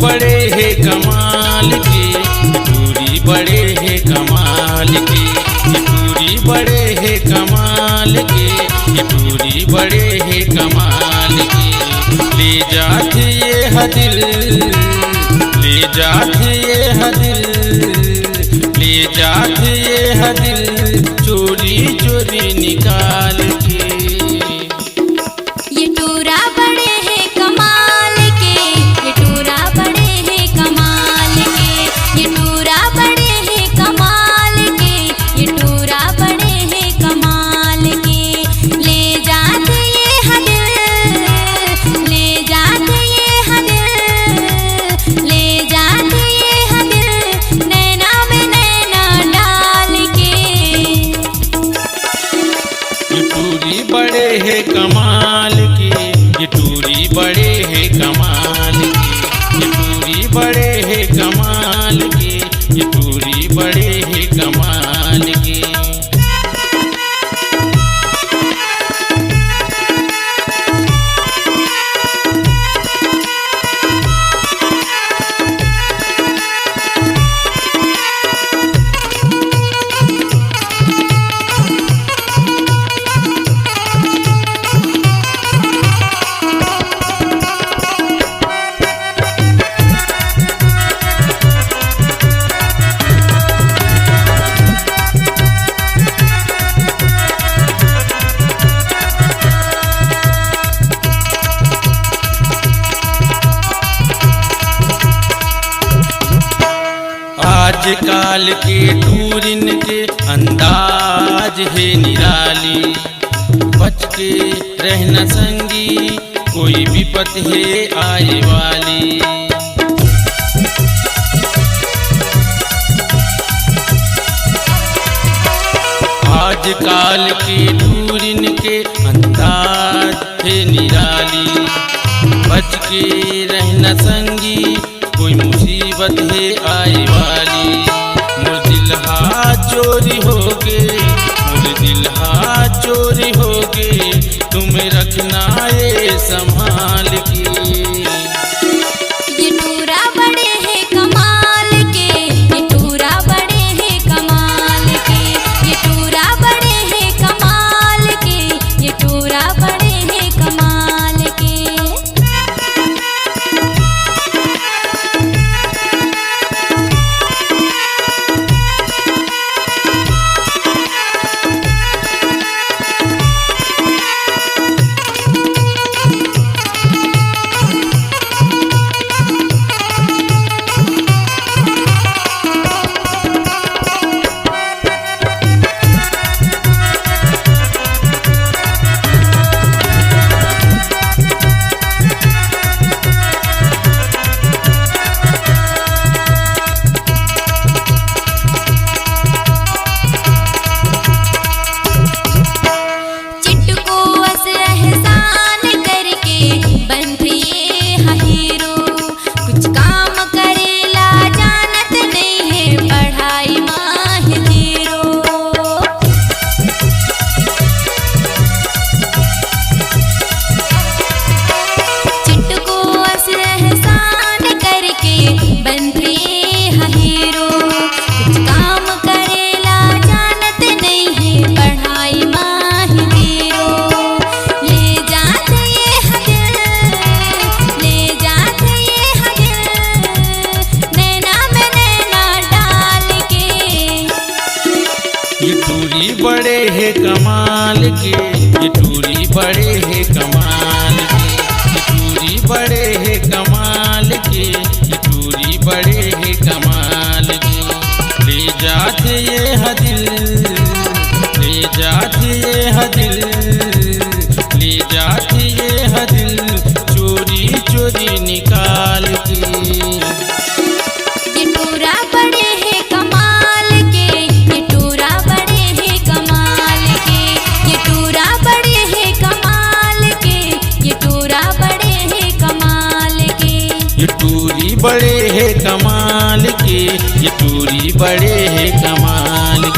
बड़े है कमाल के, ये टूरी बड़े है कमाल के, ये टूरी बड़े है कमाल के, ये टूरी बड़े है कमाल के। ले जाते ये हदिल, ले जाते ये हदिल, ले जाते ये हदिल चोरी चोरी निकाल के। ये टूरा बड़े है कमाल के, ये टूरा बड़े है कमाल के, ये टूरा बड़े है कमाल के, ये टूरा बड़े है कमाल के। ले जाते ये हदिल, ले जाते ये हदिल, ले जाते ये हदिल नैना में नैना डाल के। ये टूरी बड़े है कमाल के, ये टूरी बड़े है कमाल के, ये टूरी बड़े है कमाल के, ये टूरी बड़े है कमाल के। आजकाल के टूरिन के अंदाज है निराली, बच के रहना संगी कोई विपत है आए वाली। आजकाल के टूरिन के अंदाज है निराली, बच के रहना संगी कोई मुसीबत है आए वाली। मोर दिल हाथ चोरी हो गे, मोर दिल हाथ चोरी हो गे, तुम्हें रखना ये संभाल के। ये टूरा बड़े है कमाल के, ये टूरा बड़े है कमाल के, ये टूरा बड़े है कमाल के, ये टूरा बड़े है कमाल के। बड़े है कमाल के, ये टूरी बड़े है कमाल के, ये टूरी बड़े है कमाल के, ये टूरी बड़े है कमाल के। ले जाते ये हदिल, ले जाते ये हदिल, ले जाते ये हदिल चोरी चोरी निकाल के। ये टूरा बड़े है कमाल के, ये टूरा बड़े है कमाल के, ये टूरा बड़े है कमाल के, ये टूरा बड़े है कमाल के। ये टूरी बड़े है कमाल के, ये टूरी बड़े है कमाल के।